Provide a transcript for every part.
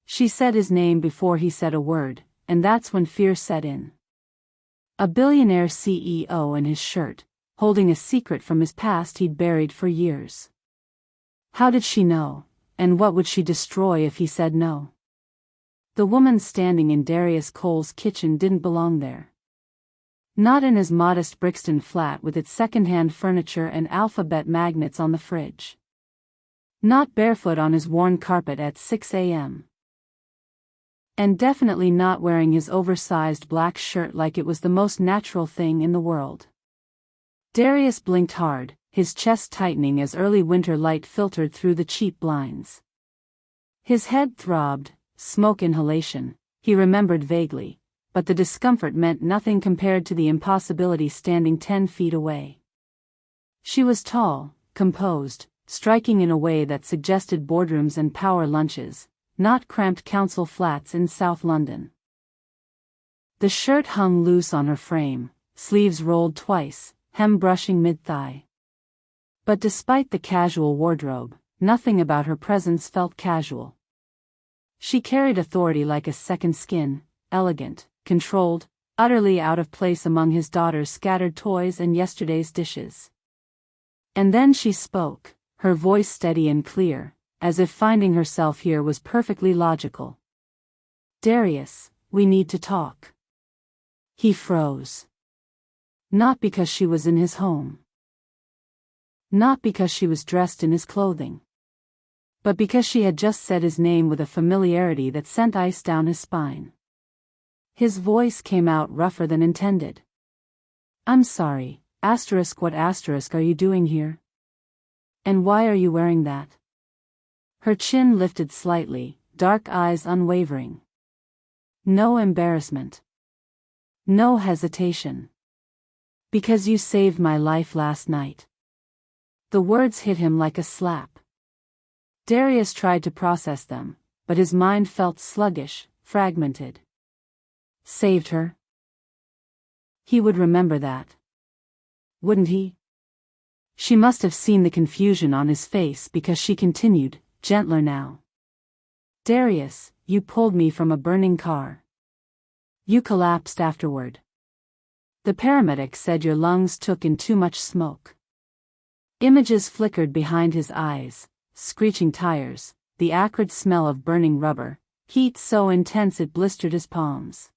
She said his name before he said a word, and that's when fear set in. A billionaire CEO in his shirt, holding a secret from his past he'd buried for years. How did she know, and what would she destroy if he said no? The woman standing in Darius Cole's kitchen didn't belong there. Not in his modest Brixton flat with its second-hand furniture and alphabet magnets on the fridge. Not barefoot on his worn carpet at 6 a.m. And definitely not wearing his oversized black shirt like it was the most natural thing in the world. Darius blinked hard, his chest tightening as early winter light filtered through the cheap blinds. His head throbbed, smoke inhalation, he remembered vaguely, but the discomfort meant nothing compared to the impossibility standing 10 feet away. She was tall, composed, striking in a way that suggested boardrooms and power lunches, not cramped council flats in South London. The shirt hung loose on her frame, sleeves rolled twice, hem brushing mid-thigh. But despite the casual wardrobe, nothing about her presence felt casual. She carried authority like a second skin, elegant, controlled, utterly out of place among his daughter's scattered toys and yesterday's dishes. And then she spoke, her voice steady and clear, as if finding herself here was perfectly logical. "Darius, we need to talk." He froze. Not because she was in his home. Not because she was dressed in his clothing. But because she had just said his name with a familiarity that sent ice down his spine. His voice came out rougher than intended. "I'm sorry, what are you doing here? And why are you wearing that?" Her chin lifted slightly, dark eyes unwavering. No embarrassment. No hesitation. "Because you saved my life last night." The words hit him like a slap. Darius tried to process them, but his mind felt sluggish, fragmented. Saved her? He would remember that. Wouldn't he? She must have seen the confusion on his face because she continued, gentler now. "Darius, you pulled me from a burning car. You collapsed afterward. The paramedic said your lungs took in too much smoke." Images flickered behind his eyes, screeching tires, the acrid smell of burning rubber, heat so intense it blistered his palms.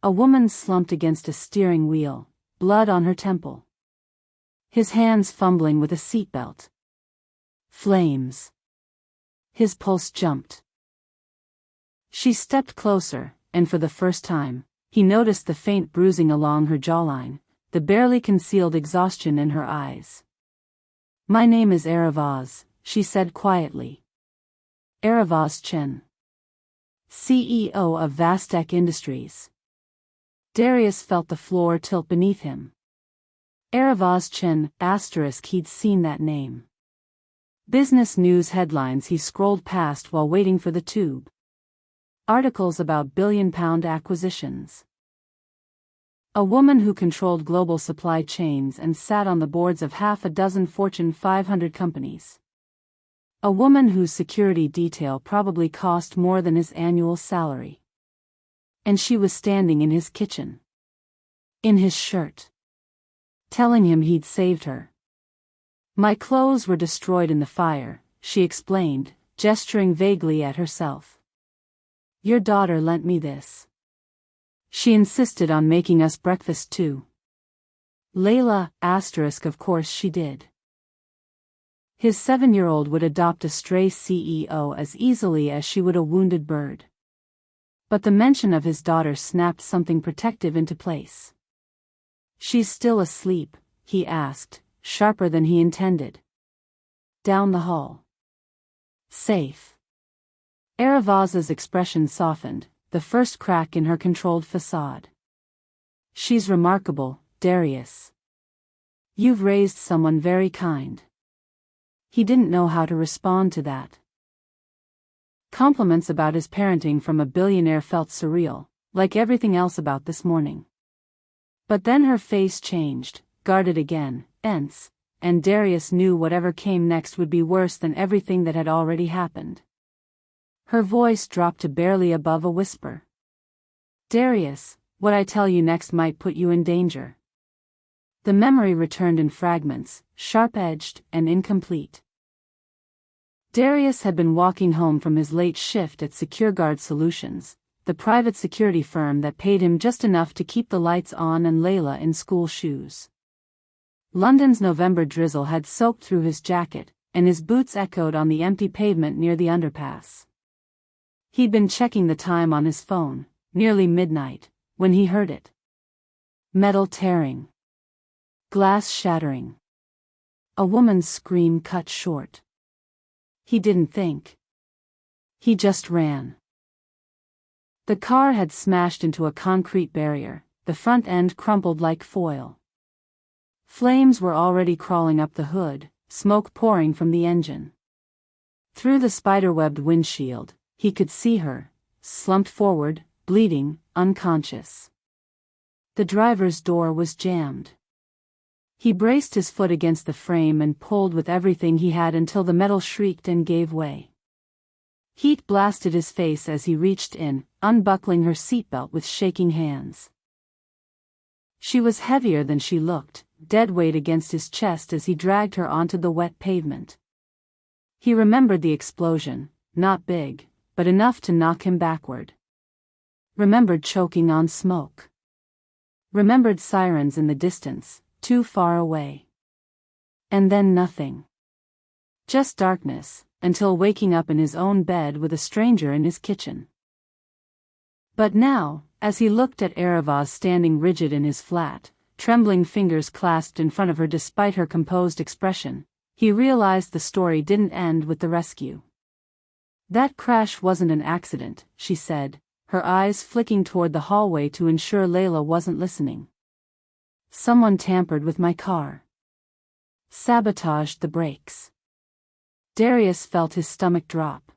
A woman slumped against a steering wheel, blood on her temple. His hands fumbling with a seatbelt. Flames. His pulse jumped. She stepped closer, and for the first time, he noticed the faint bruising along her jawline, the barely concealed exhaustion in her eyes. "My name is Aravaz," she said quietly. "Aravaz Chen. CEO of Vastec Industries." Darius felt the floor tilt beneath him. Aravaz Chen, he'd seen that name. Business news headlines he scrolled past while waiting for the tube. Articles about billion-pound acquisitions. A woman who controlled global supply chains and sat on the boards of half a dozen Fortune 500 companies. A woman whose security detail probably cost more than his annual salary. And she was standing in his kitchen. In his shirt. Telling him he'd saved her. "My clothes were destroyed in the fire," she explained, gesturing vaguely at herself. "Your daughter lent me this. She insisted on making us breakfast too. Layla, of course she did." His 7-year-old would adopt a stray CEO as easily as she would a wounded bird. But the mention of his daughter snapped something protective into place. "She's still asleep?" he asked, sharper than he intended. "Down the hall. Safe." Aravaz's expression softened, the first crack in her controlled facade. "She's remarkable, Darius. You've raised someone very kind." He didn't know how to respond to that. Compliments about his parenting from a billionaire felt surreal, like everything else about this morning. But then her face changed, guarded again, tense, and Darius knew whatever came next would be worse than everything that had already happened. Her voice dropped to barely above a whisper. Darius, what I tell you next might put you in danger. The memory returned in fragments, sharp-edged and incomplete. Darius had been walking home from his late shift at SecureGuard Solutions, the private security firm that paid him just enough to keep the lights on and Layla in school shoes. London's November drizzle had soaked through his jacket, and his boots echoed on the empty pavement near the underpass. He'd been checking the time on his phone, nearly midnight, when he heard it. Metal tearing. Glass shattering. A woman's scream cut short. He didn't think. He just ran. The car had smashed into a concrete barrier, the front end crumpled like foil. Flames were already crawling up the hood, smoke pouring from the engine. Through the spiderwebbed windshield, he could see her, slumped forward, bleeding, unconscious. The driver's door was jammed. He braced his foot against the frame and pulled with everything he had until the metal shrieked and gave way. Heat blasted his face as he reached in, unbuckling her seatbelt with shaking hands. She was heavier than she looked, dead weight against his chest as he dragged her onto the wet pavement. He remembered the explosion, not big, but enough to knock him backward. Remembered choking on smoke. Remembered sirens in the distance, too far away. And then nothing. Just darkness, until waking up in his own bed with a stranger in his kitchen. But now, as he looked at Eravaz standing rigid in his flat, trembling fingers clasped in front of her despite her composed expression, he realized the story didn't end with the rescue. That crash wasn't an accident, she said, her eyes flicking toward the hallway to ensure Layla wasn't listening. Someone tampered with my car. Sabotaged the brakes. Darius felt his stomach drop.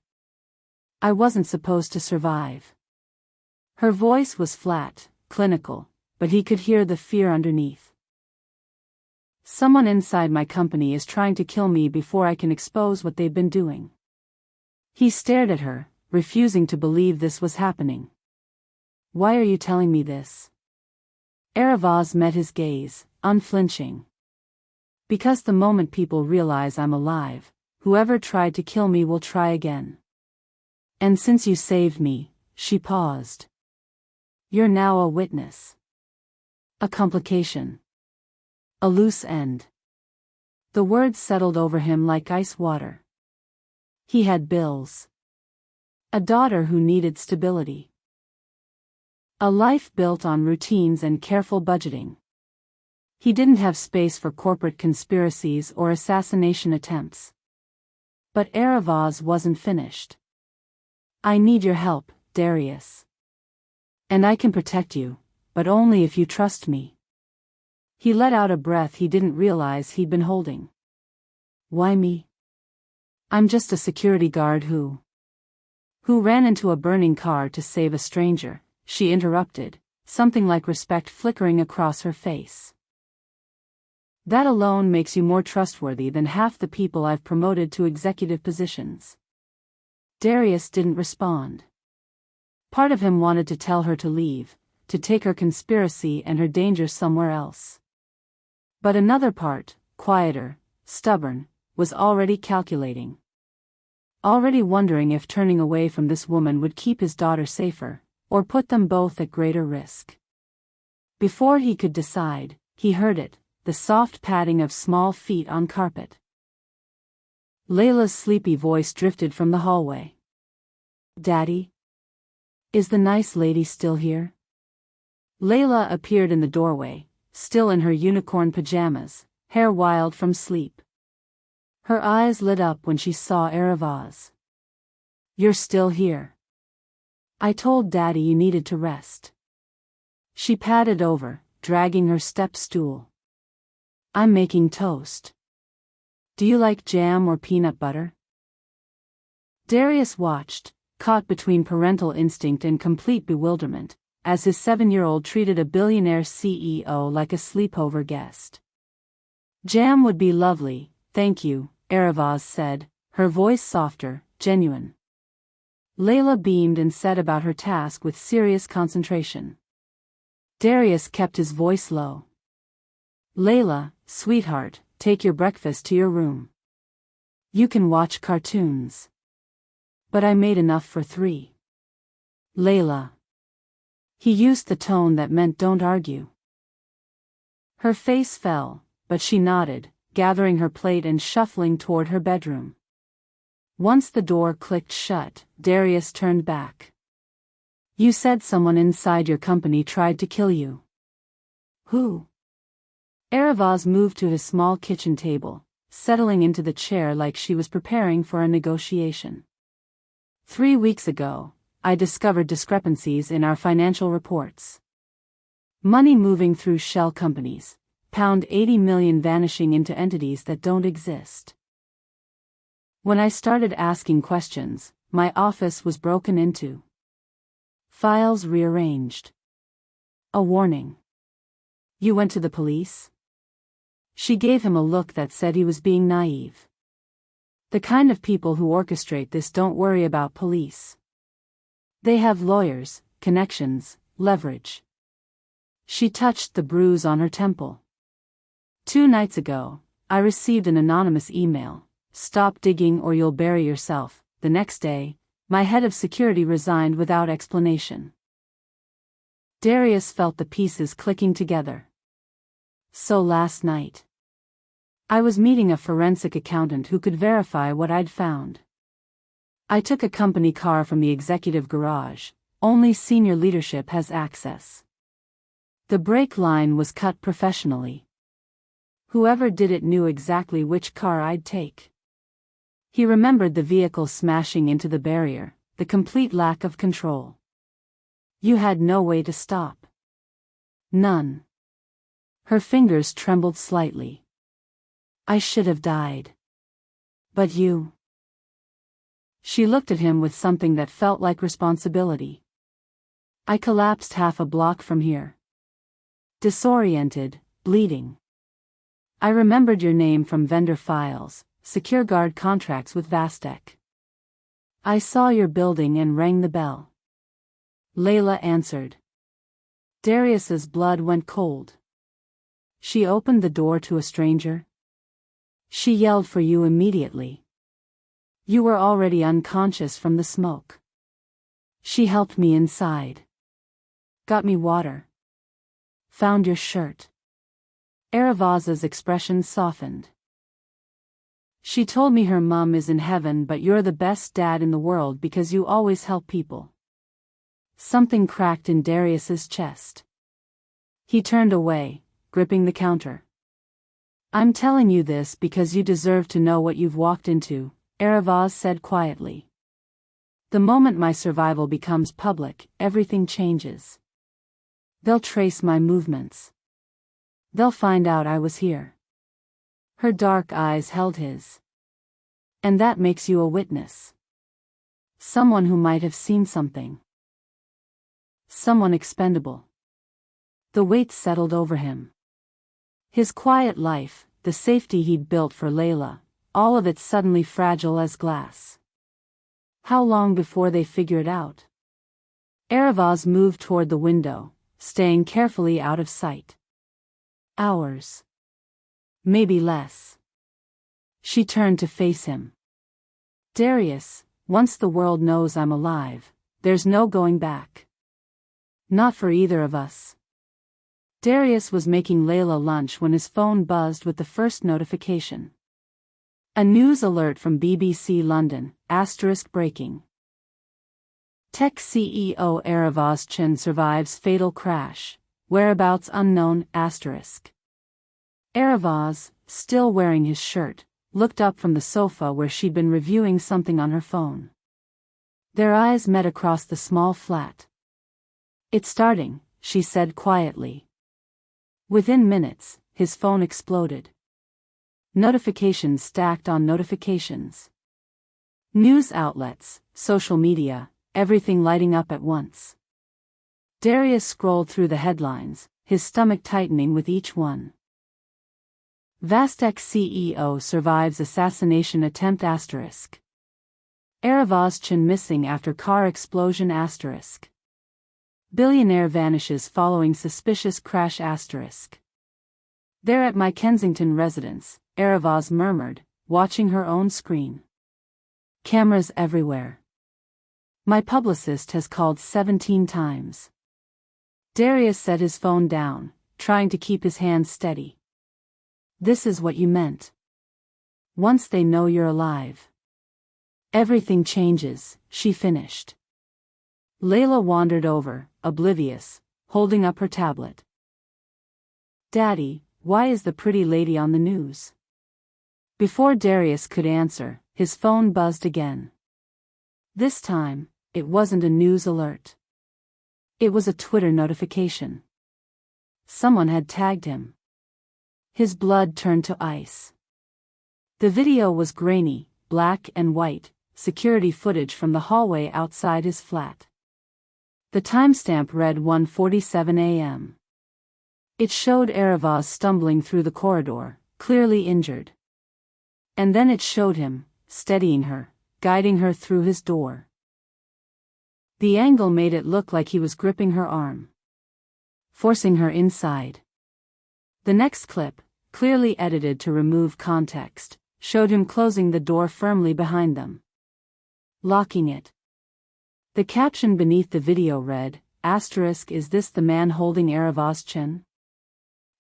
I wasn't supposed to survive. Her voice was flat, clinical, but he could hear the fear underneath. Someone inside my company is trying to kill me before I can expose what they've been doing. He stared at her, refusing to believe this was happening. Why are you telling me this? Eravaz met his gaze, unflinching. Because the moment people realize I'm alive, whoever tried to kill me will try again. And since you saved me, she paused. You're now a witness. A complication. A loose end. The words settled over him like ice water. He had bills. A daughter who needed stability. A life built on routines and careful budgeting. He didn't have space for corporate conspiracies or assassination attempts. But Eravaz wasn't finished. I need your help, Darius. And I can protect you, but only if you trust me. He let out a breath he didn't realize he'd been holding. Why me? I'm just a security guard who ran into a burning car to save a stranger, she interrupted, something like respect flickering across her face. That alone makes you more trustworthy than half the people I've promoted to executive positions. Darius didn't respond. Part of him wanted to tell her to leave, to take her conspiracy and her danger somewhere else. But another part, quieter, stubborn, was already calculating. Already wondering if turning away from this woman would keep his daughter safer, or put them both at greater risk. Before he could decide, he heard it, the soft padding of small feet on carpet. Layla's sleepy voice drifted from the hallway. Daddy? Is the nice lady still here? Layla appeared in the doorway, still in her unicorn pajamas, hair wild from sleep. Her eyes lit up when she saw Eravaz. You're still here. I told Daddy you needed to rest. She padded over, dragging her step stool. I'm making toast. Do you like jam or peanut butter? Darius watched, caught between parental instinct and complete bewilderment, as his 7-year-old treated a billionaire CEO like a sleepover guest. Jam would be lovely, thank you, Eravaz said, her voice softer, genuine. Layla beamed and set about her task with serious concentration. Darius kept his voice low. Layla, sweetheart, take your breakfast to your room. You can watch cartoons. But I made enough for 3. Layla. He used the tone that meant don't argue. Her face fell, but she nodded, gathering her plate and shuffling toward her bedroom. Once the door clicked shut, Darius turned back. You said someone inside your company tried to kill you. Who? Eravaz moved to his small kitchen table, settling into the chair like she was preparing for a negotiation. 3 weeks ago, I discovered discrepancies in our financial reports. Money moving through shell companies, pound 80 million vanishing into entities that don't exist. When I started asking questions, my office was broken into. Files rearranged. A warning. You went to the police? She gave him a look that said he was being naive. The kind of people who orchestrate this don't worry about police. They have lawyers, connections, leverage. She touched the bruise on her temple. 2 nights ago, I received an anonymous email. Stop digging or you'll bury yourself. The next day, my head of security resigned without explanation. Darius felt the pieces clicking together. So last night, I was meeting a forensic accountant who could verify what I'd found. I took a company car from the executive garage. Only senior leadership has access. The brake line was cut professionally. Whoever did it knew exactly which car I'd take. He remembered the vehicle smashing into the barrier, the complete lack of control. You had no way to stop. None. Her fingers trembled slightly. I should have died. But you. She looked at him with something that felt like responsibility. I collapsed half a block from here. Disoriented, bleeding. I remembered your name from vendor files, secure guard contracts with Vastek. I saw your building and rang the bell. Layla answered. Darius's blood went cold. She opened the door to a stranger. She yelled for you immediately. You were already unconscious from the smoke. She helped me inside. Got me water. Found your shirt. Eravaz's expression softened. She told me her mom is in heaven but you're the best dad in the world because you always help people. Something cracked in Darius's chest. He turned away, gripping the counter. I'm telling you this because you deserve to know what you've walked into, Eravaz said quietly. The moment my survival becomes public, everything changes. They'll trace my movements. They'll find out I was here. Her dark eyes held his. And that makes you a witness. Someone who might have seen something. Someone expendable. The weight settled over him. His quiet life, the safety he'd built for Layla, all of it suddenly fragile as glass. How long before they figure it out? Eravaz moved toward the window, staying carefully out of sight. Hours. Maybe less. She turned to face him. Darius, once the world knows I'm alive, there's no going back. Not for either of us. Darius was making Layla lunch when his phone buzzed with the first notification. A news alert from BBC London, *breaking. Tech CEO Eravaz Chen survives fatal crash, whereabouts unknown, *. Eravaz, still wearing his shirt, looked up from the sofa where she'd been reviewing something on her phone. Their eyes met across the small flat. It's starting, she said quietly. Within minutes, his phone exploded. Notifications stacked on notifications. News outlets, social media, everything lighting up at once. Darius scrolled through the headlines, his stomach tightening with each one. Vastek CEO survives assassination attempt *. Eravaz missing after car explosion *. Billionaire vanishes following suspicious crash *. There at my Kensington residence, Eravaz murmured, watching her own screen. Cameras everywhere. My publicist has called 17 times. Darius set his phone down, trying to keep his hands steady. This is what you meant. Once they know you're alive, everything changes, she finished. Layla wandered over, oblivious, holding up her tablet. Daddy, why is the pretty lady on the news? Before Darius could answer, his phone buzzed again. This time, it wasn't a news alert. It was a Twitter notification. Someone had tagged him. His blood turned to ice. The video was grainy, black and white, security footage from the hallway outside his flat. The timestamp read 1:47 a.m. It showed Eravaz stumbling through the corridor, clearly injured. And then it showed him, steadying her, guiding her through his door. The angle made it look like he was gripping her arm, forcing her inside. The next clip, clearly edited to remove context, showed him closing the door firmly behind them, locking it. The caption beneath the video read, *, is this the man holding Eravaz?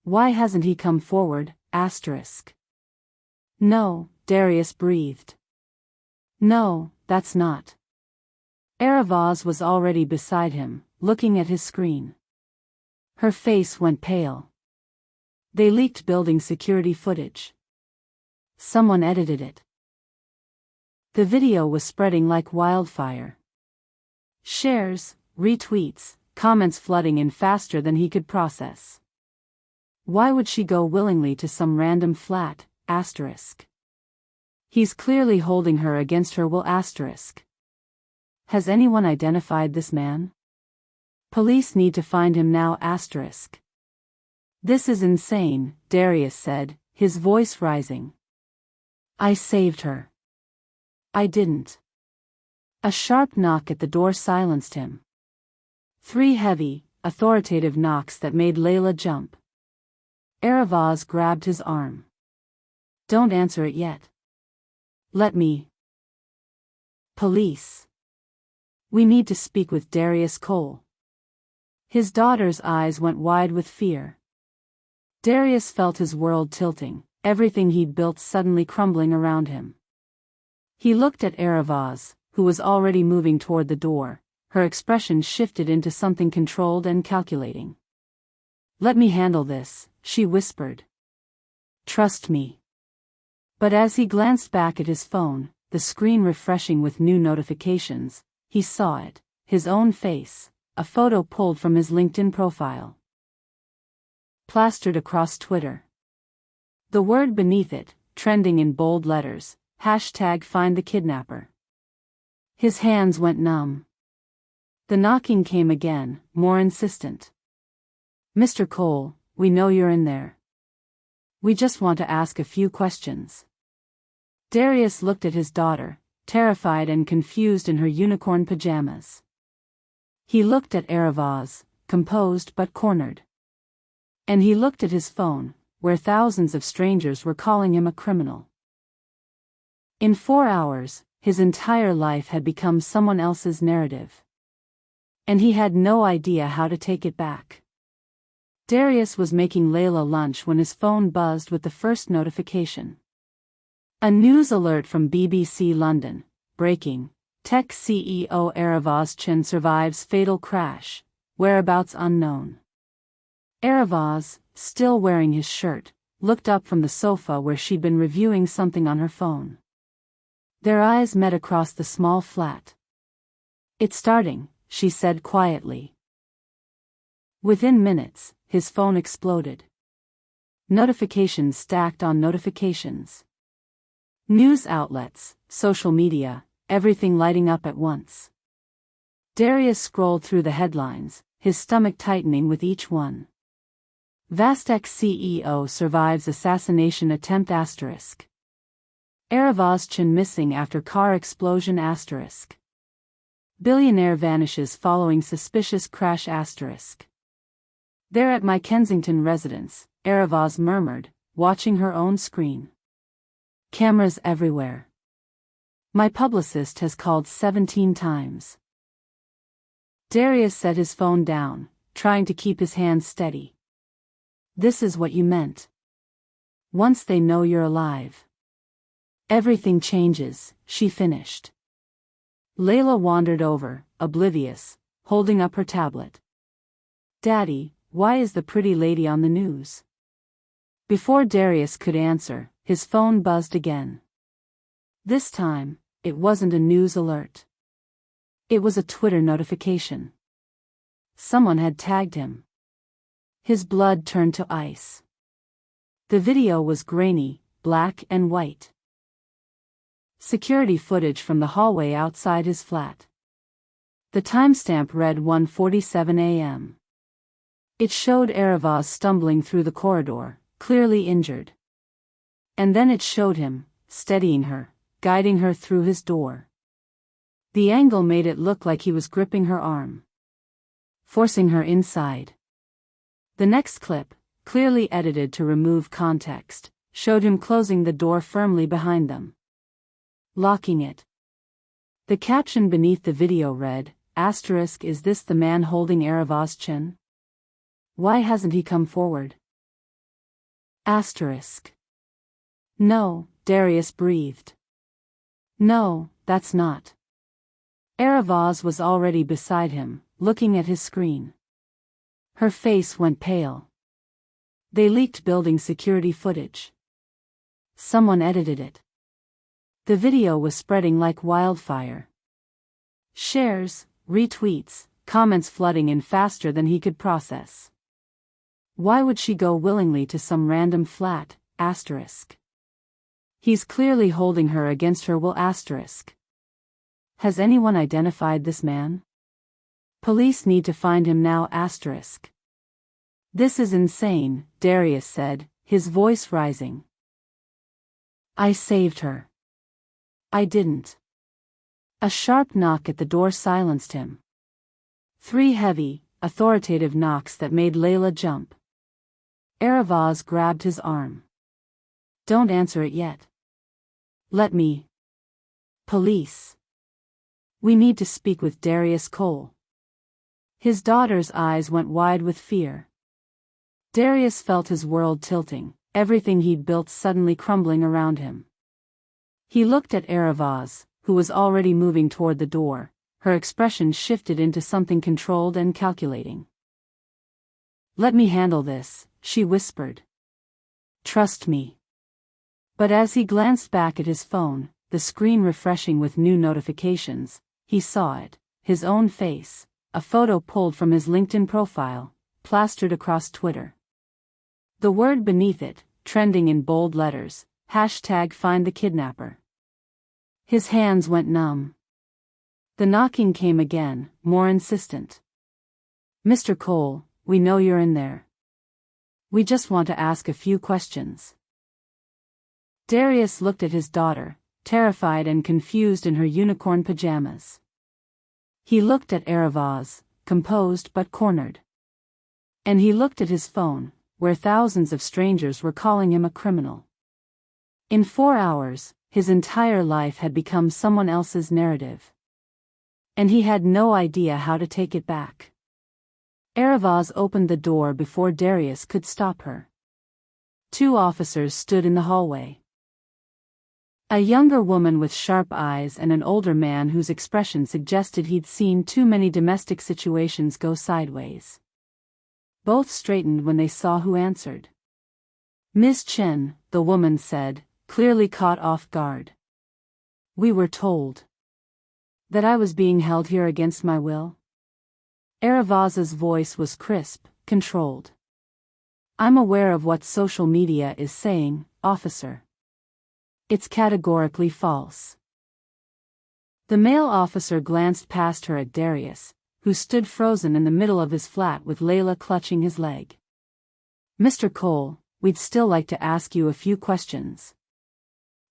Why hasn't he come forward, *? No, Darius breathed. No, that's not. Eravaz was already beside him, looking at his screen. Her face went pale. They leaked building security footage. Someone edited it. The video was spreading like wildfire. Shares, retweets, comments flooding in faster than he could process. Why would she go willingly to some random flat, *? He's clearly holding her against her will, *. Has anyone identified this man? Police need to find him now, *. This is insane, Darius said, his voice rising. I saved her. I didn't. A sharp knock at the door silenced him. 3 heavy, authoritative knocks that made Layla jump. Eravaz grabbed his arm. Don't answer it yet. Let me. Police. We need to speak with Darius Cole. His daughter's eyes went wide with fear. Darius felt his world tilting, everything he'd built suddenly crumbling around him. He looked at Eravaz, who was already moving toward the door. Her expression shifted into something controlled and calculating. Let me handle this, she whispered. Trust me. But as he glanced back at his phone, the screen refreshing with new notifications, he saw it, his own face, a photo pulled from his LinkedIn profile. Plastered across Twitter. The word beneath it, trending in bold letters, #FindTheKidnapper. His hands went numb. The knocking came again, more insistent. Mr. Cole, we know you're in there. We just want to ask a few questions. Darius looked at his daughter, terrified and confused in her unicorn pajamas. He looked at Eravaz, composed but cornered. And he looked at his phone, where thousands of strangers were calling him a criminal. In 4 hours, his entire life had become someone else's narrative. And he had no idea how to take it back. Darius was making Layla lunch when his phone buzzed with the first notification. A news alert from BBC London, breaking, Tech CEO Eravaz survives fatal crash, whereabouts unknown. Eravaz, still wearing his shirt, looked up from the sofa where she'd been reviewing something on her phone. Their eyes met across the small flat. It's starting, she said quietly. Within minutes, his phone exploded. Notifications stacked on notifications. News outlets, social media, everything lighting up at once. Darius scrolled through the headlines, his stomach tightening with each one. Vastec CEO survives assassination attempt *. Aravaz missing after car explosion *. Billionaire vanishes following suspicious crash *. They're at my Kensington residence, Aravaz murmured, watching her own screen. Cameras everywhere. My publicist has called 17 times. Darius set his phone down, trying to keep his hands steady. This is what you meant. Once they know you're alive, everything changes, she finished. Layla wandered over, oblivious, holding up her tablet. Daddy, why is the pretty lady on the news? Before Darius could answer, his phone buzzed again. This time, it wasn't a news alert. It was a Twitter notification. Someone had tagged him. His blood turned to ice. The video was grainy, black and white. Security footage from the hallway outside his flat. The timestamp read 1:47 a.m. It showed Aravaz stumbling through the corridor, clearly injured. And then it showed him, steadying her, guiding her through his door. The angle made it look like he was gripping her arm, forcing her inside. The next clip, clearly edited to remove context, showed him closing the door firmly behind them, locking it. The caption beneath the video read, *, is this the man holding Aravaz's chin? Why hasn't he come forward? *. No, Darius breathed. No, that's not. Aravaz was already beside him, looking at his screen. Her face went pale. They leaked building security footage. Someone edited it. The video was spreading like wildfire. Shares, retweets, comments flooding in faster than he could process. Why would she go willingly to some random flat, *? He's clearly holding her against her will *. Has anyone identified this man? Police need to find him now *. This is insane, Darius said, his voice rising. I saved her. I didn't. A sharp knock at the door silenced him. 3 heavy, authoritative knocks that made Layla jump. Aravaz grabbed his arm. Don't answer it yet. Let me. Police. We need to speak with Darius Cole. His daughter's eyes went wide with fear. Darius felt his world tilting, everything he'd built suddenly crumbling around him. He looked at Aravaz, who was already moving toward the door. Her expression shifted into something controlled and calculating. Let me handle this, she whispered. Trust me. But as he glanced back at his phone, the screen refreshing with new notifications, he saw it, his own face, a photo pulled from his LinkedIn profile, plastered across Twitter. The word beneath it, trending in bold letters, #FindTheKidnapper. His hands went numb. The knocking came again, more insistent. Mr. Cole, we know you're in there. We just want to ask a few questions. Darius looked at his daughter, terrified and confused in her unicorn pajamas. He looked at Aravaz, composed but cornered. And he looked at his phone, where thousands of strangers were calling him a criminal. In 4 hours, his entire life had become someone else's narrative. And he had no idea how to take it back. Aravaz opened the door before Darius could stop her. 2 officers stood in the hallway. A younger woman with sharp eyes and an older man whose expression suggested he'd seen too many domestic situations go sideways. Both straightened when they saw who answered. Ms. Chen, the woman said, clearly caught off guard. We were told that I was being held here against my will. Aravaz's voice was crisp, controlled. I'm aware of what social media is saying, officer. It's categorically false. The male officer glanced past her at Darius, who stood frozen in the middle of his flat with Layla clutching his leg. Mr. Cole, we'd still like to ask you a few questions.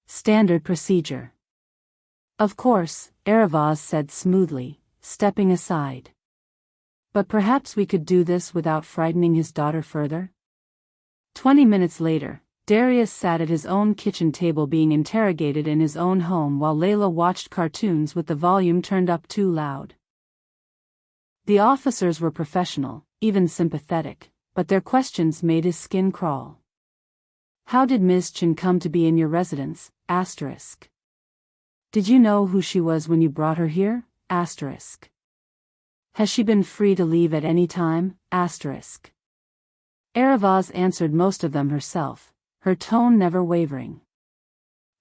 Standard procedure. Of course, Eravaz said smoothly, stepping aside. But perhaps we could do this without frightening his daughter further? 20 minutes later, Darius sat at his own kitchen table being interrogated in his own home while Layla watched cartoons with the volume turned up too loud. The officers were professional, even sympathetic, but their questions made his skin crawl. How did Ms. Chen come to be in your residence? Asterisk. Did you know who she was when you brought her here? Asterisk. Has she been free to leave at any time? Asterisk. Eravaz answered most of them herself, her tone never wavering.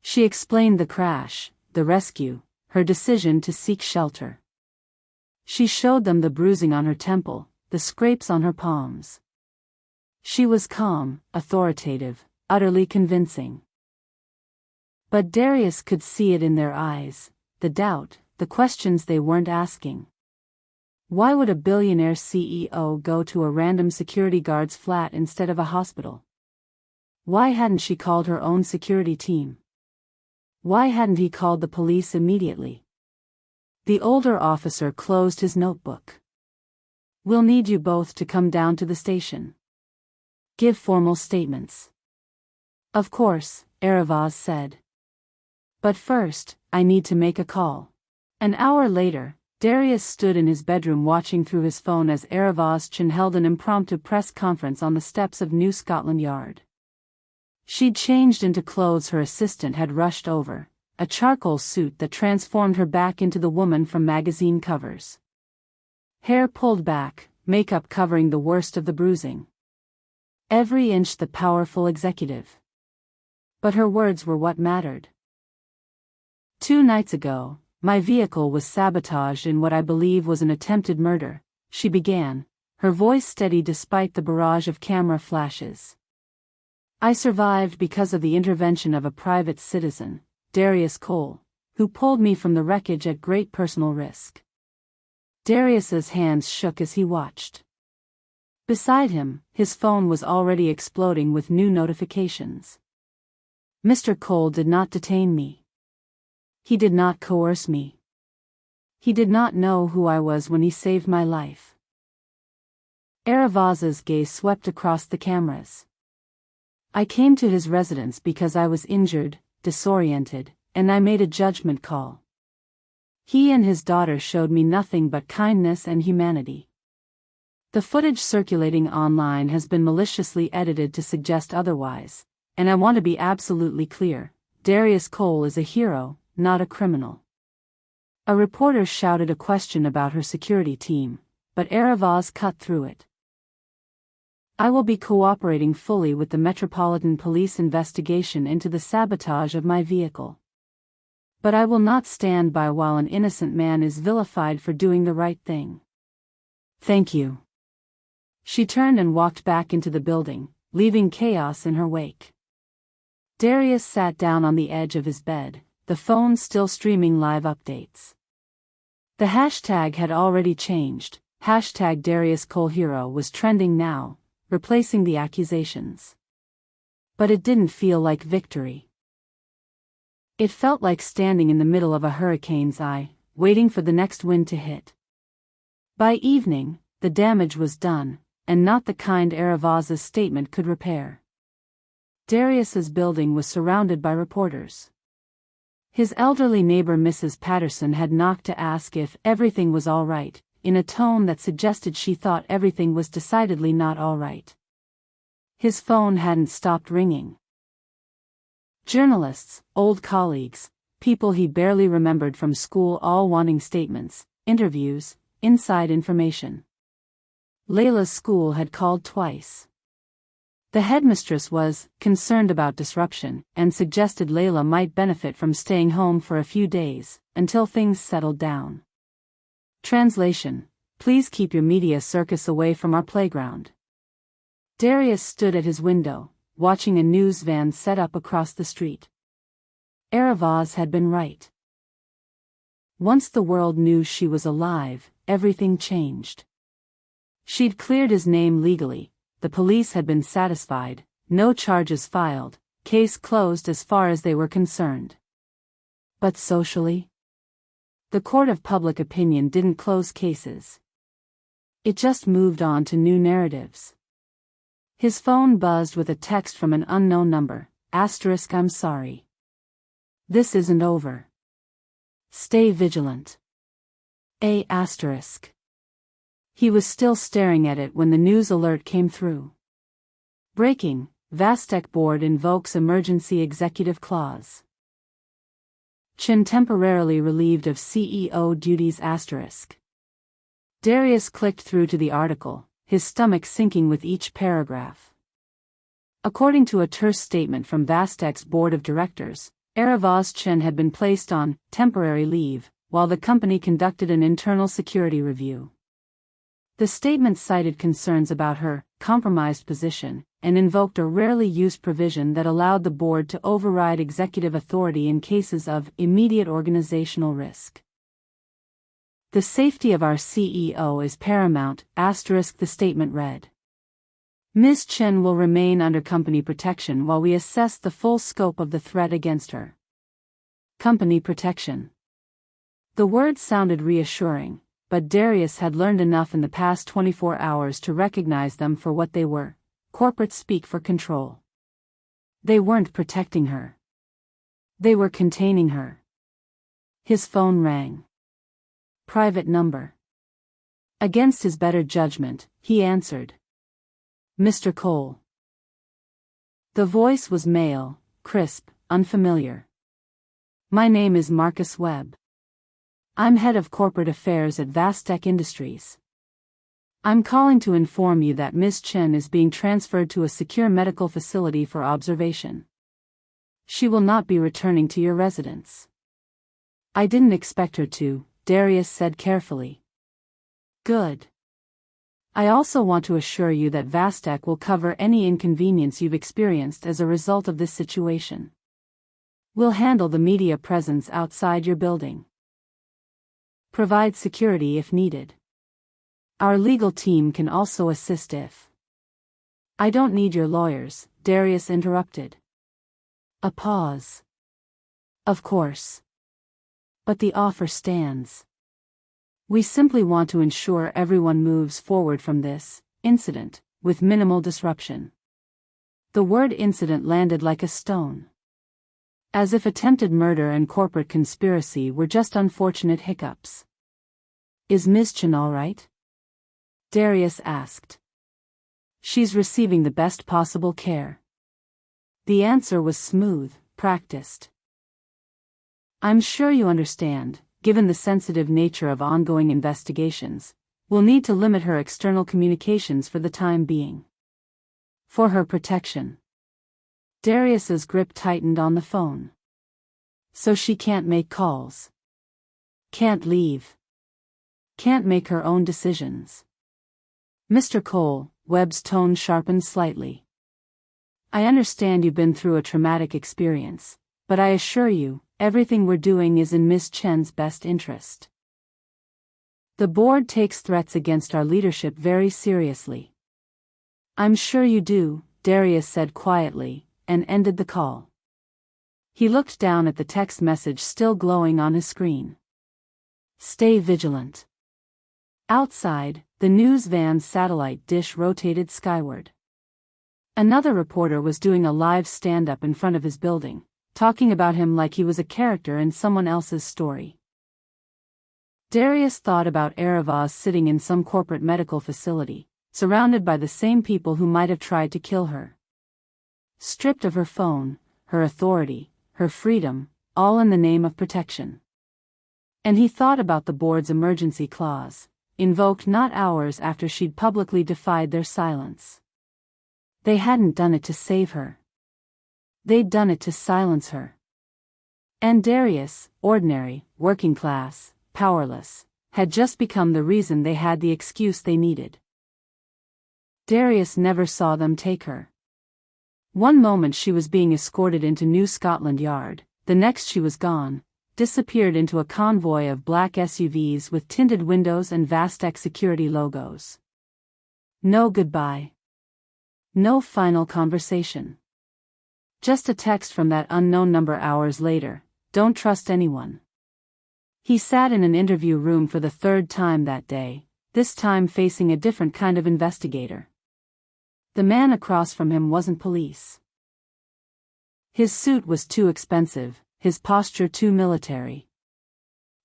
She explained the crash, the rescue, her decision to seek shelter. She showed them the bruising on her temple, the scrapes on her palms. She was calm, authoritative, utterly convincing. But Darius could see it in their eyes, the doubt, the questions they weren't asking. Why would a billionaire CEO go to a random security guard's flat instead of a hospital? Why hadn't she called her own security team? Why hadn't he called the police immediately? The older officer closed his notebook. We'll need you both to come down to the station. Give formal statements. Of course, Eravaz said. But first, I need to make a call. An hour later, Darius stood in his bedroom watching through his phone as Eravaz Chen held an impromptu press conference on the steps of New Scotland Yard. She'd changed into clothes her assistant had rushed over, a charcoal suit that transformed her back into the woman from magazine covers. Hair pulled back, makeup covering the worst of the bruising. Every inch the powerful executive. But her words were what mattered. 2 nights ago, my vehicle was sabotaged in what I believe was an attempted murder, she began, her voice steady despite the barrage of camera flashes. I survived because of the intervention of a private citizen, Darius Cole, who pulled me from the wreckage at great personal risk. Darius's hands shook as he watched. Beside him, his phone was already exploding with new notifications. Mr. Cole did not detain me. He did not coerce me. He did not know who I was when he saved my life. Eravaz's gaze swept across the cameras. I came to his residence because I was injured, disoriented, and I made a judgment call. He and his daughter showed me nothing but kindness and humanity. The footage circulating online has been maliciously edited to suggest otherwise, and I want to be absolutely clear, Darius Cole is a hero, not a criminal. A reporter shouted a question about her security team, but Eravaz cut through it. I will be cooperating fully with the Metropolitan Police investigation into the sabotage of my vehicle. But I will not stand by while an innocent man is vilified for doing the right thing. Thank you. She turned and walked back into the building, leaving chaos in her wake. Darius sat down on the edge of his bed, the phone still streaming live updates. The hashtag had already changed, hashtag Darius Cole Hero was trending now, replacing the accusations. But it didn't feel like victory. It felt like standing in the middle of a hurricane's eye, waiting for the next wind to hit. By evening, the damage was done, and not the kind Eravaz's statement could repair. Darius's building was surrounded by reporters. His elderly neighbor Mrs. Patterson had knocked to ask if everything was all right, in a tone that suggested she thought everything was decidedly not all right. His phone hadn't stopped ringing. Journalists, old colleagues, people he barely remembered from school all wanting statements, interviews, inside information. Layla's school had called twice. The headmistress was concerned about disruption and suggested Layla might benefit from staying home for a few days, until things settled down. Translation: Please keep your media circus away from our playground. Darius stood at his window, watching a news van set up across the street. Eravaz had been right. Once the world knew she was alive, everything changed. She'd cleared his name legally, the police had been satisfied, no charges filed, case closed as far as they were concerned. But socially? The court of public opinion didn't close cases. It just moved on to new narratives. His phone buzzed with a text from an unknown number. I'm sorry. This isn't over. Stay vigilant. He was still staring at it when the news alert came through. Breaking, Vastec Board invokes emergency executive clause. Chen temporarily relieved of CEO duties. Darius clicked through to the article, his stomach sinking with each paragraph. According to a terse statement from Vastec's board of directors, Aravaz Chen had been placed on temporary leave, while the company conducted an internal security review. The statement cited concerns about her compromised position, and invoked a rarely used provision that allowed the board to override executive authority in cases of immediate organizational risk. The safety of our CEO is paramount, the statement read. Ms. Chen will remain under company protection while we assess the full scope of the threat against her. Company protection. The word sounded reassuring, but Darius had learned enough in the past 24 hours to recognize them for what they were: corporate speak for control. They weren't protecting her. They were containing her. His phone rang. Private number. Against his better judgment, he answered. Mr. Cole. The voice was male, crisp, unfamiliar. My name is Marcus Webb. I'm head of corporate affairs at Vastec Industries. I'm calling to inform you that Ms. Chen is being transferred to a secure medical facility for observation. She will not be returning to your residence. I didn't expect her to, Darius said carefully. Good. I also want to assure you that Vastec will cover any inconvenience you've experienced as a result of this situation. We'll handle the media presence outside your building. Provide security if needed. Our legal team can also assist if. I don't need your lawyers, Darius interrupted. A pause. Of course. But the offer stands. We simply want to ensure everyone moves forward from this incident with minimal disruption. The word incident landed like a stone. As if attempted murder and corporate conspiracy were just unfortunate hiccups. Is Ms. Chen all right? Darius asked. She's receiving the best possible care. The answer was smooth, practiced. I'm sure you understand, given the sensitive nature of ongoing investigations, we'll need to limit her external communications for the time being. For her protection. Darius's grip tightened on the phone. So she can't make calls. Can't leave. Can't make her own decisions. Mr. Cole, Webb's tone sharpened slightly. I understand you've been through a traumatic experience, but I assure you, everything we're doing is in Ms. Chen's best interest. The board takes threats against our leadership very seriously. I'm sure you do, Darius said quietly, and ended the call. He looked down at the text message still glowing on his screen. Stay vigilant. Outside, the news van's satellite dish rotated skyward. Another reporter was doing a live stand-up in front of his building, talking about him like he was a character in someone else's story. Darius thought about Aravaz sitting in some corporate medical facility, surrounded by the same people who might have tried to kill her. Stripped of her phone, her authority, her freedom, all in the name of protection. And he thought about the board's emergency clause, invoked not hours after she'd publicly defied their silence. They hadn't done it to save her. They'd done it to silence her. And Darius, ordinary, working class, powerless, had just become the reason they had the excuse they needed. Darius never saw them take her. One moment she was being escorted into New Scotland Yard, the next she was gone, disappeared into a convoy of black SUVs with tinted windows and Vastec security logos. No goodbye. No final conversation. Just a text from that unknown number hours later. Don't trust anyone. He sat in an interview room for the third time that day, this time facing a different kind of investigator. The man across from him wasn't police. His suit was too expensive, his posture too military.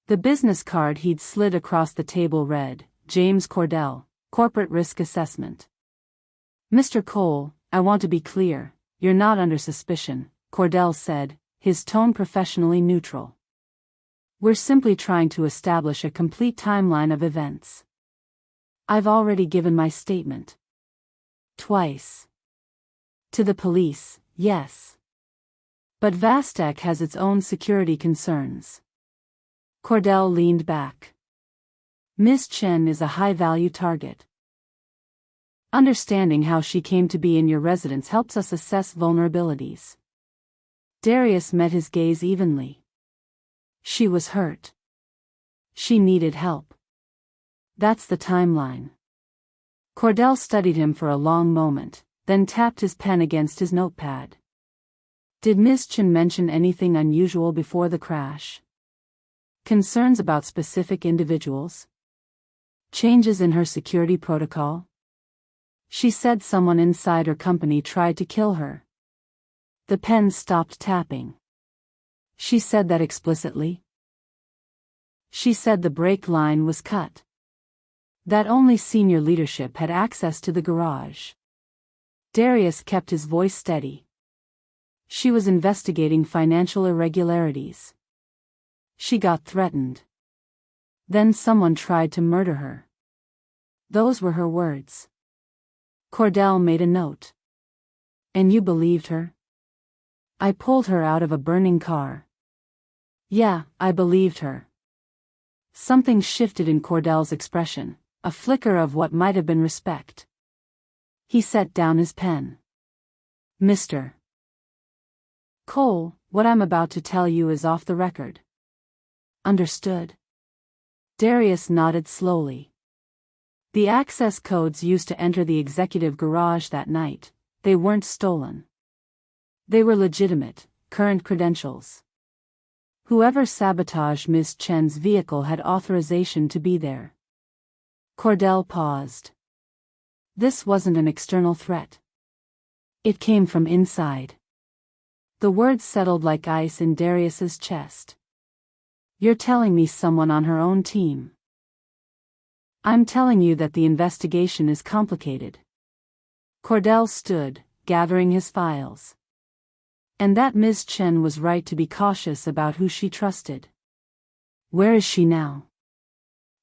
The business card he'd slid across the table read, James Cordell, Corporate Risk Assessment. Mr. Cole, I want to be clear, you're not under suspicion, Cordell said, his tone professionally neutral. We're simply trying to establish a complete timeline of events. I've already given my statement. Twice. To the police, yes. But Vastek has its own security concerns. Cordell leaned back. Ms. Chen is a high-value target. Understanding how she came to be in your residence helps us assess vulnerabilities. Darius met his gaze evenly. She was hurt. She needed help. That's the timeline. Cordell studied him for a long moment, then tapped his pen against his notepad. Did Ms. Chen mention anything unusual before the crash? Concerns about specific individuals? Changes in her security protocol? She said someone inside her company tried to kill her. The pen stopped tapping. She said that explicitly? She said the brake line was cut. That only senior leadership had access to the garage. Darius kept his voice steady. She was investigating financial irregularities. She got threatened. Then someone tried to murder her. Those were her words. Cordell made a note. And you believed her? I pulled her out of a burning car. Yeah, I believed her. Something shifted in Cordell's expression, a flicker of what might have been respect. He set down his pen. Mr. Cole, what I'm about to tell you is off the record. Understood? Darius nodded slowly. The access codes used to enter the executive garage that night, they weren't stolen. They were legitimate, current credentials. Whoever sabotaged Ms. Chen's vehicle had authorization to be there. Cordell paused. This wasn't an external threat. It came from inside. The words settled like ice in Darius's chest. You're telling me someone on her own team. I'm telling you that the investigation is complicated. Cordell stood, gathering his files. And that Ms. Chen was right to be cautious about who she trusted. Where is she now?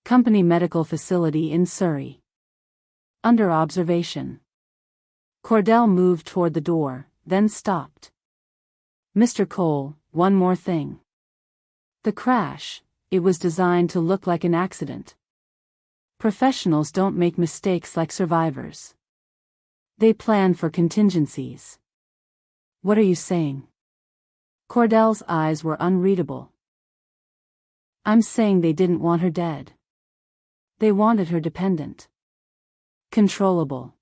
Company medical facility in Surrey. Under observation. Cordell moved toward the door, then stopped. Mr. Cole, one more thing. The crash, it was designed to look like an accident. Professionals don't make mistakes like survivors. They plan for contingencies. What are you saying? Cordell's eyes were unreadable. I'm saying they didn't want her dead. They wanted her dependent. Controllable.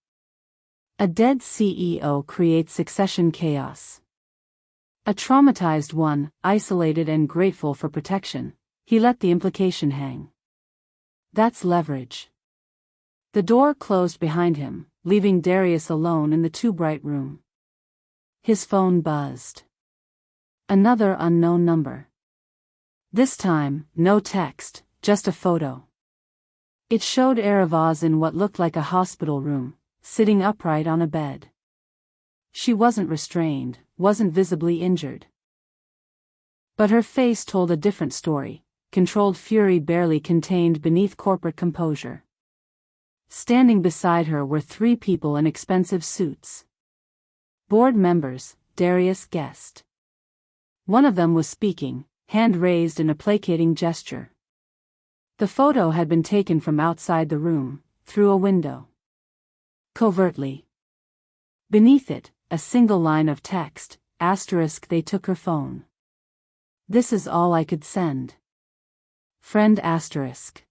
A dead CEO creates succession chaos. A traumatized one, isolated and grateful for protection, he let the implication hang. That's leverage. The door closed behind him, leaving Darius alone in the too-bright room. His phone buzzed. Another unknown number. This time, no text, just a photo. It showed Eravaz in what looked like a hospital room, sitting upright on a bed. She wasn't restrained, wasn't visibly injured. But her face told a different story, controlled fury barely contained beneath corporate composure. Standing beside her were 3 people in expensive suits. Board members, Darius guessed. One of them was speaking, hand raised in a placating gesture. The photo had been taken from outside the room, through a window. Covertly. Beneath it, a single line of text, asterisk they took her phone. This is all I could send. Friend asterisk.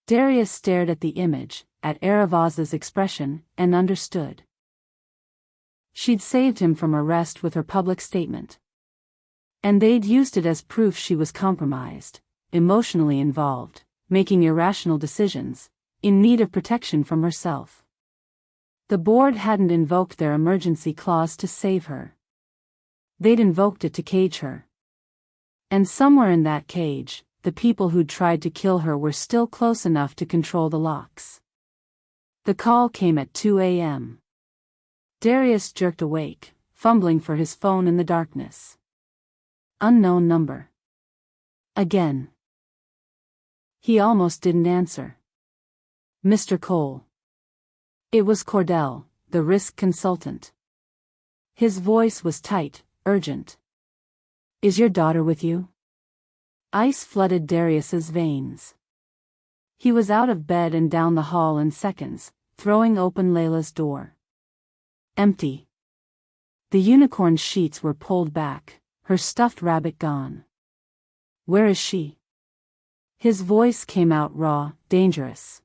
Darius stared at the image, at Eravaz's expression, and understood. She'd saved him from arrest with her public statement. And they'd used it as proof she was compromised, emotionally involved, making irrational decisions, in need of protection from herself. The board hadn't invoked their emergency clause to save her. They'd invoked it to cage her. And somewhere in that cage, the people who'd tried to kill her were still close enough to control the locks. The call came at 2 a.m. Darius jerked awake, fumbling for his phone in the darkness. Unknown number. Again. He almost didn't answer. Mr. Cole. It was Cordell, the risk consultant. His voice was tight, urgent. Is your daughter with you? Ice flooded Darius's veins. He was out of bed and down the hall in seconds, throwing open Layla's door. Empty. The unicorn sheets were pulled back, her stuffed rabbit gone. Where is she? His voice came out raw, dangerous.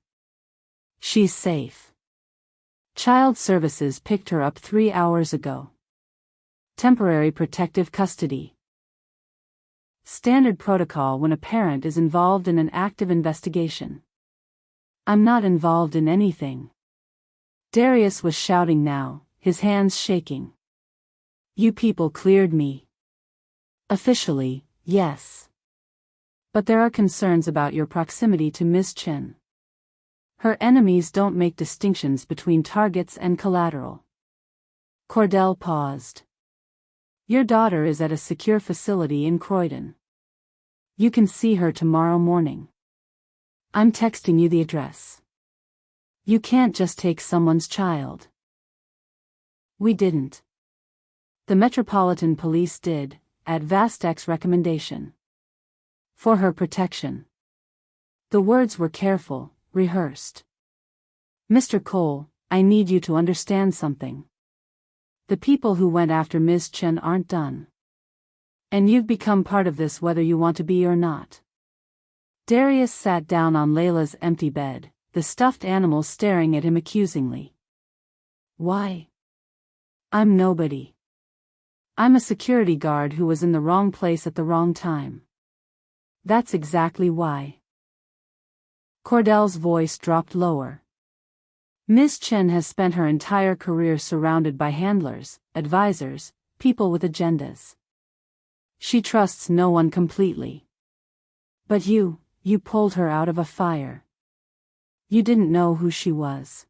She's safe. Child Services picked her up 3 hours ago. Temporary protective custody. Standard protocol when a parent is involved in an active investigation. I'm not involved in anything. Darius was shouting now, his hands shaking. You people cleared me. Officially, yes. But there are concerns about your proximity to Ms. Chen. Her enemies don't make distinctions between targets and collateral. Cordell paused. Your daughter is at a secure facility in Croydon. You can see her tomorrow morning. I'm texting you the address. You can't just take someone's child. We didn't. The Metropolitan Police did, at Vastek's recommendation. For her protection. The words were careful, rehearsed. Mr. Cole, I need you to understand something. The people who went after Ms. Chen aren't done. And you've become part of this whether you want to be or not. Darius sat down on Layla's empty bed, the stuffed animal staring at him accusingly. Why? I'm nobody. I'm a security guard who was in the wrong place at the wrong time. That's exactly why. Cordell's voice dropped lower. Ms. Chen has spent her entire career surrounded by handlers, advisors, people with agendas. She trusts no one completely. But you pulled her out of a fire. You didn't know who she was.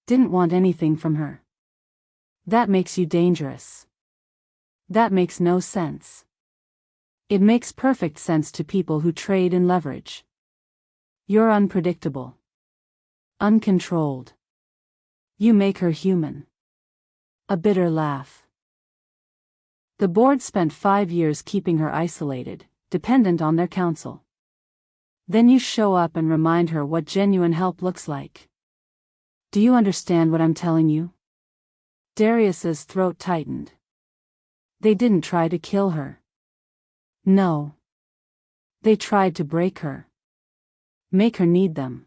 Didn't want anything from her. That makes you dangerous. That makes no sense. It makes perfect sense to people who trade in leverage. You're unpredictable. Uncontrolled. You make her human. A bitter laugh. The board spent 5 years keeping her isolated, dependent on their counsel. Then you show up and remind her what genuine help looks like. Do you understand what I'm telling you? Darius's throat tightened. They didn't try to kill her. No. They tried to break her. Make her need them.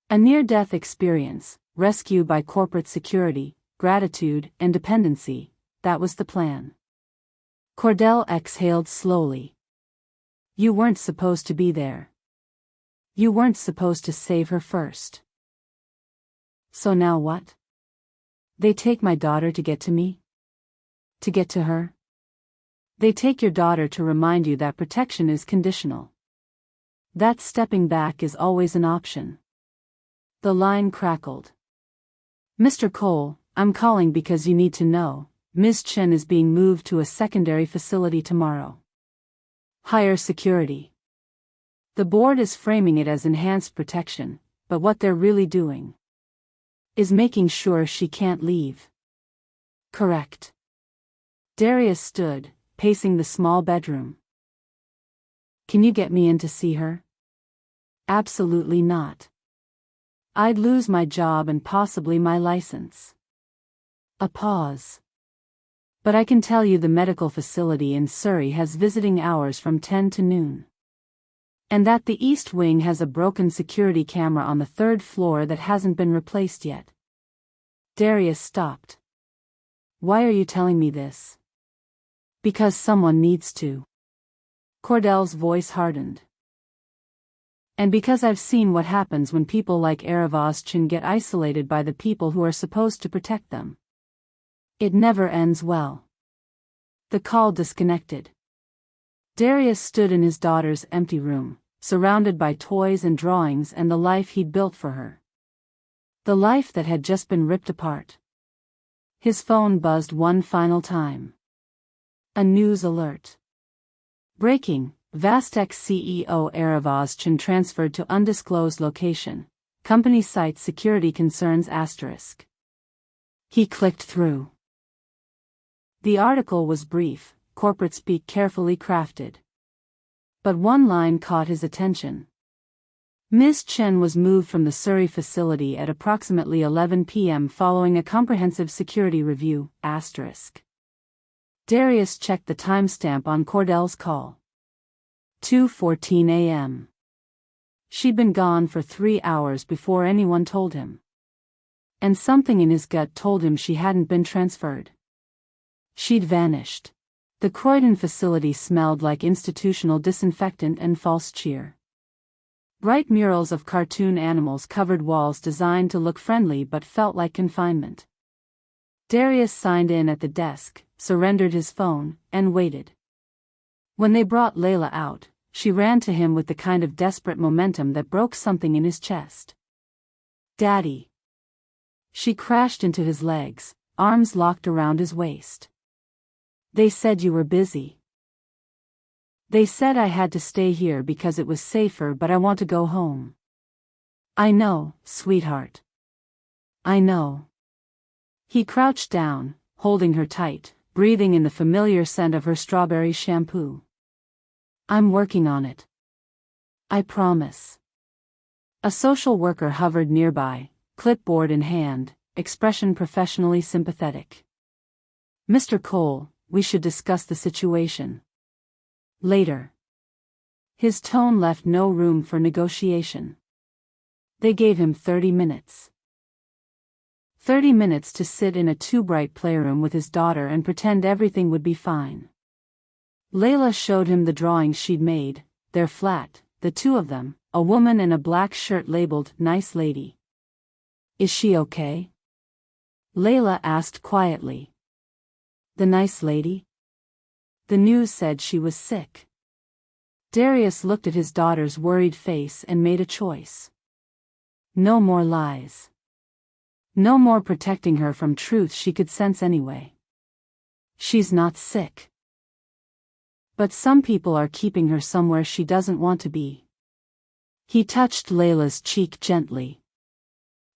A near-death experience, rescue by corporate security, gratitude, and dependency, that was the plan. Cordell exhaled slowly. You weren't supposed to be there. You weren't supposed to save her first. So now what? They take my daughter to get to me? To get to her? They take your daughter to remind you that protection is conditional. That stepping back is always an option. The line crackled. Mr. Cole, I'm calling because you need to know, Ms. Chen is being moved to a secondary facility tomorrow. Higher security. The board is framing it as enhanced protection, but what they're really doing is making sure she can't leave. Correct. Darius stood, pacing the small bedroom. Can you get me in to see her? Absolutely not. I'd lose my job and possibly my license. A pause. But I can tell you the medical facility in Surrey has visiting hours from 10 to noon. And that the East Wing has a broken security camera on the 3rd floor that hasn't been replaced yet. Darius stopped. Why are you telling me this? Because someone needs to. Cordell's voice hardened. And because I've seen what happens when people like Aravaz-chan get isolated by the people who are supposed to protect them. It never ends well. The call disconnected. Darius stood in his daughter's empty room, surrounded by toys and drawings and the life he'd built for her. The life that had just been ripped apart. His phone buzzed one final time. A news alert. Breaking, Vastec CEO Aravaz-chan transferred to undisclosed location. Company cites security concerns *. He clicked through. The article was brief, corporate speak carefully crafted. But one line caught his attention. Ms. Chen was moved from the Surrey facility at approximately 11 p.m. following a comprehensive security review, *. Darius checked the timestamp on Cordell's call. 2:14 a.m. She'd been gone for 3 hours before anyone told him. And something in his gut told him she hadn't been transferred. She'd vanished. The Croydon facility smelled like institutional disinfectant and false cheer. Bright murals of cartoon animals covered walls designed to look friendly but felt like confinement. Darius signed in at the desk, surrendered his phone, and waited. When they brought Layla out, she ran to him with the kind of desperate momentum that broke something in his chest. "Daddy." She crashed into his legs, arms locked around his waist. "They said you were busy. They said I had to stay here because it was safer, but I want to go home." "I know, sweetheart. I know." He crouched down, holding her tight, breathing in the familiar scent of her strawberry shampoo. "I'm working on it. I promise." A social worker hovered nearby, clipboard in hand, expression professionally sympathetic. "Mr. Cole, we should discuss the situation later." His tone left no room for negotiation. They gave him 30 minutes. 30 minutes to sit in a too-bright playroom with his daughter and pretend everything would be fine. Layla showed him the drawings she'd made. They're flat, the two of them, a woman in a black shirt labeled "Nice Lady." "Is she okay?" Layla asked quietly. "The nice lady?" "The news said she was sick." Darius looked at his daughter's worried face and made a choice. No more lies. No more protecting her from truth she could sense anyway. She's not sick. But some people are keeping her somewhere she doesn't want to be. He touched Layla's cheek gently.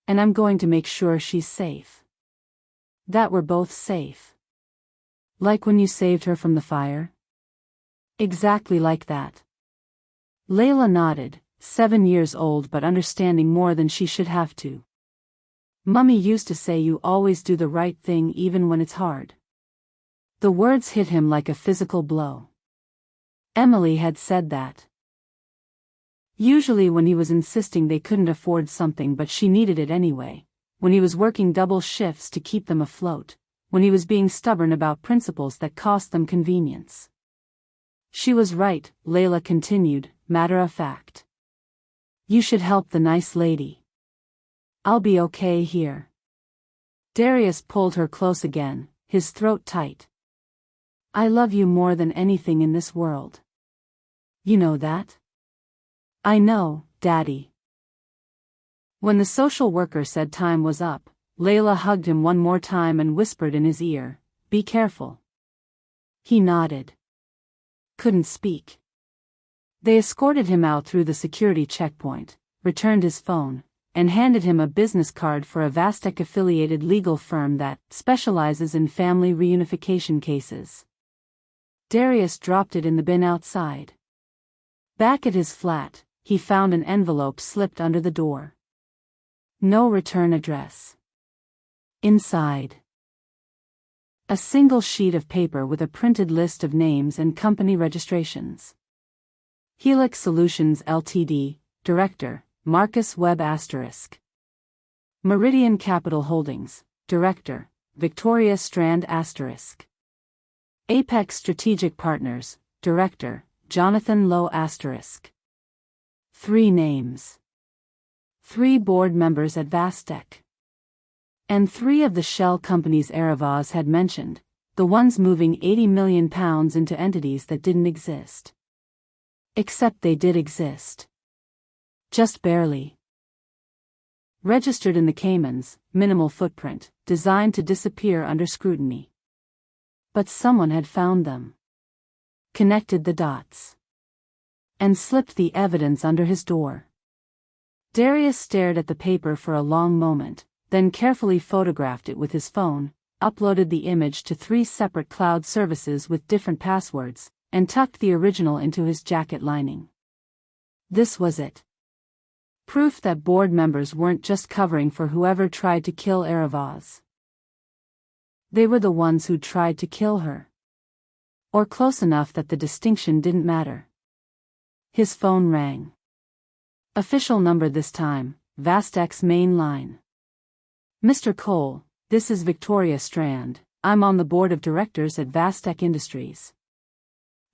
"And I'm going to make sure she's safe. That we're both safe. Like when you saved her from the fire?" "Exactly like that." Layla nodded, 7 years old but understanding more than she should have to. "Mummy used to say you always do the right thing even when it's hard." The words hit him like a physical blow. Emily had said that. Usually when he was insisting they couldn't afford something but she needed it anyway, when he was working double shifts to keep them afloat, when he was being stubborn about principles that cost them convenience. "She was right," Layla continued, matter of fact. "You should help the nice lady. I'll be okay here." Darius pulled her close again, his throat tight. "I love you more than anything in this world. You know that?" "I know, Daddy." When the social worker said time was up, Layla hugged him one more time and whispered in his ear, "Be careful." He nodded. Couldn't speak. They escorted him out through the security checkpoint, returned his phone, and handed him a business card for a Vastec-affiliated legal firm that specializes in family reunification cases. Darius dropped it in the bin outside. Back at his flat, he found an envelope slipped under the door. No return address. Inside, a single sheet of paper with a printed list of names and company registrations. Helix Solutions Ltd, Director, Marcus Webb *. Meridian Capital Holdings, Director, Victoria Strand **. Apex Strategic Partners, Director, Jonathan Lowe **. 3 names. 3 board members at Vastec. And 3 of the shell companies Eravaz had mentioned, the ones moving £80 million into entities that didn't exist. Except they did exist. Just barely. Registered in the Caymans, minimal footprint, designed to disappear under scrutiny. But someone had found them. Connected the dots. And slipped the evidence under his door. Darius stared at the paper for a long moment, then carefully photographed it with his phone, uploaded the image to 3 separate cloud services with different passwords, and tucked the original into his jacket lining. This was it. Proof that board members weren't just covering for whoever tried to kill Eravaz. They were the ones who tried to kill her. Or close enough that the distinction didn't matter. His phone rang. Official number this time, Vastec's main line. Mr. Cole, this is Victoria Strand. I'm on the board of directors at Vastec Industries.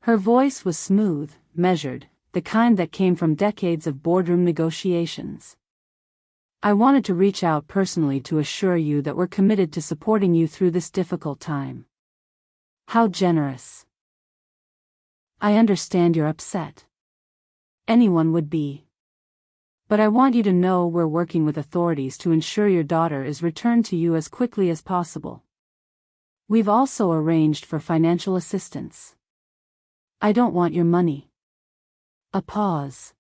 Her voice was smooth, measured, the kind that came from decades of boardroom negotiations. I wanted to reach out personally to assure you that we're committed to supporting you through this difficult time. How generous. I understand you're upset. Anyone would be. But I want you to know we're working with authorities to ensure your daughter is returned to you as quickly as possible. We've also arranged for financial assistance. I don't want your money. A pause.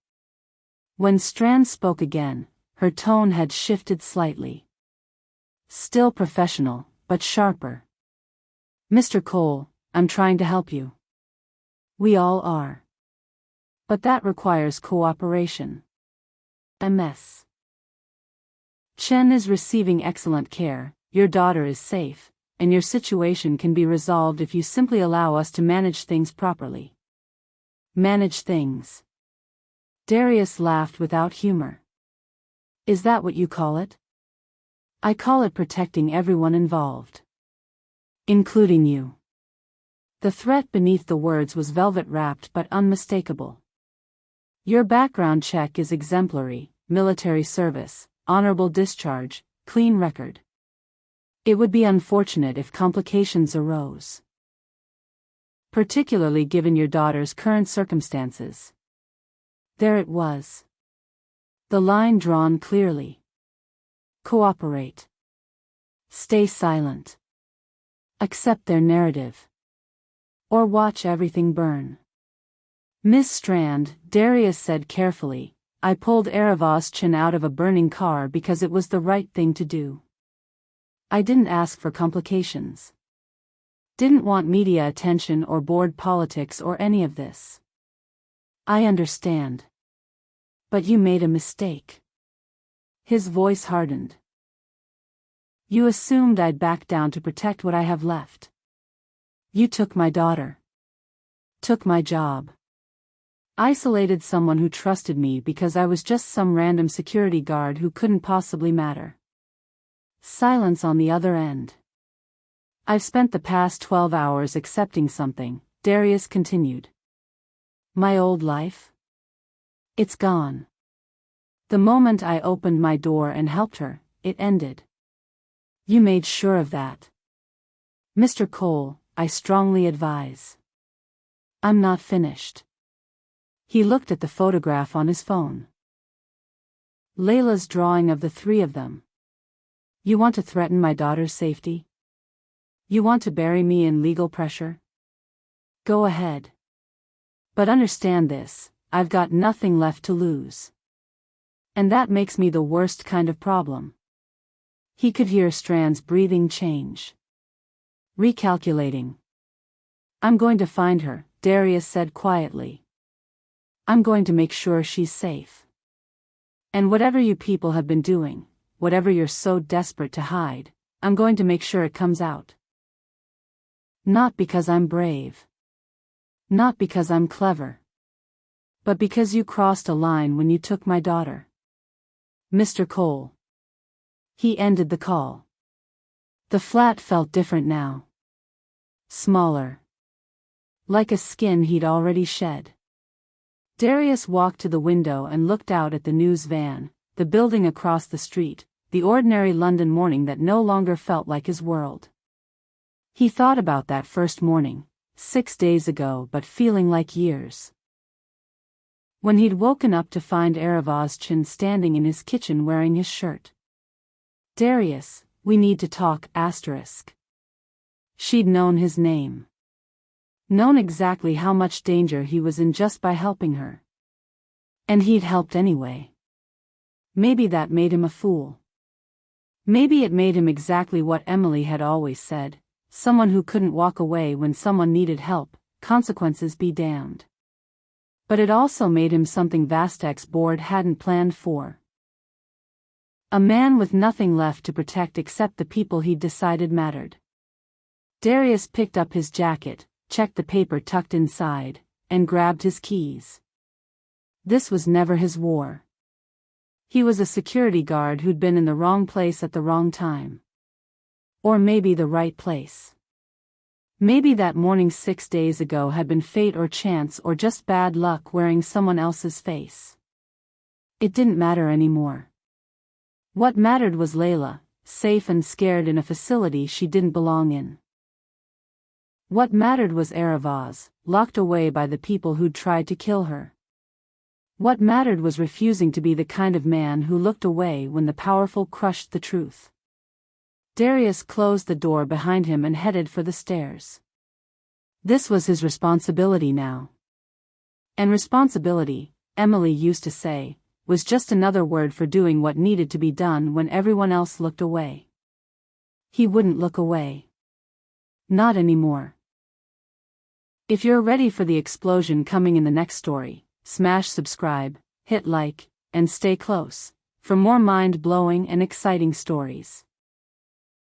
When Strand spoke again, her tone had shifted slightly. Still professional, but sharper. Mr. Cole, I'm trying to help you. We all are. But that requires cooperation. MS. Chen is receiving excellent care, your daughter is safe, and your situation can be resolved if you simply allow us to manage things properly. Manage things. Darius laughed without humor. Is that what you call it? I call it protecting everyone involved. Including you. The threat beneath the words was velvet-wrapped but unmistakable. Your background check is exemplary, military service, honorable discharge, clean record. It would be unfortunate if complications arose. Particularly given your daughter's current circumstances. There it was. The line drawn clearly. Cooperate. Stay silent. Accept their narrative. Or watch everything burn. Miss Strand, Darius said carefully, I pulled Eravaz Chen out of a burning car because it was the right thing to do. I didn't ask for complications. Didn't want media attention or board politics or any of this. I understand. But you made a mistake. His voice hardened. You assumed I'd back down to protect what I have left. You took my daughter. Took my job. Isolated someone who trusted me because I was just some random security guard who couldn't possibly matter. Silence on the other end. I've spent the past 12 hours accepting something, Darius continued. My old life? It's gone. The moment I opened my door and helped her, it ended. You made sure of that. Mr. Cole, I strongly advise. I'm not finished. He looked at the photograph on his phone. Layla's drawing of the 3 of them. You want to threaten my daughter's safety? You want to bury me in legal pressure? Go ahead. But understand this, I've got nothing left to lose. And that makes me the worst kind of problem. He could hear Strand's breathing change. Recalculating. I'm going to find her, Darius said quietly. I'm going to make sure she's safe. And whatever you people have been doing, whatever you're so desperate to hide, I'm going to make sure it comes out. Not because I'm brave. Not because I'm clever. But because you crossed a line when you took my daughter. Mr. Cole. He ended the call. The flat felt different now. Smaller. Like a skin he'd already shed. Darius walked to the window and looked out at the news van, the building across the street, the ordinary London morning that no longer felt like his world. He thought about that first morning, 6 days ago, but feeling like years. When he'd woken up to find Aravazchin standing in his kitchen wearing his shirt. Darius, we need to talk, asterisk. She'd known his name. Known exactly how much danger he was in just by helping her. And he'd helped anyway. Maybe that made him a fool. Maybe it made him exactly what Emily had always said, someone who couldn't walk away when someone needed help, consequences be damned. But it also made him something Vastek's board hadn't planned for. A man with nothing left to protect except the people he'd decided mattered. Darius picked up his jacket, checked the paper tucked inside, and grabbed his keys. This was never his war. He was a security guard who'd been in the wrong place at the wrong time. Or maybe the right place. Maybe that morning 6 days ago had been fate or chance or just bad luck wearing someone else's face. It didn't matter anymore. What mattered was Layla, safe and scared in a facility she didn't belong in. What mattered was Aravaz, locked away by the people who'd tried to kill her. What mattered was refusing to be the kind of man who looked away when the powerful crushed the truth. Darius closed the door behind him and headed for the stairs. This was his responsibility now. And responsibility, Emily used to say, was just another word for doing what needed to be done when everyone else looked away. He wouldn't look away. Not anymore. If you're ready for the explosion coming in the next story, smash subscribe, hit like, and stay close for more mind-blowing and exciting stories.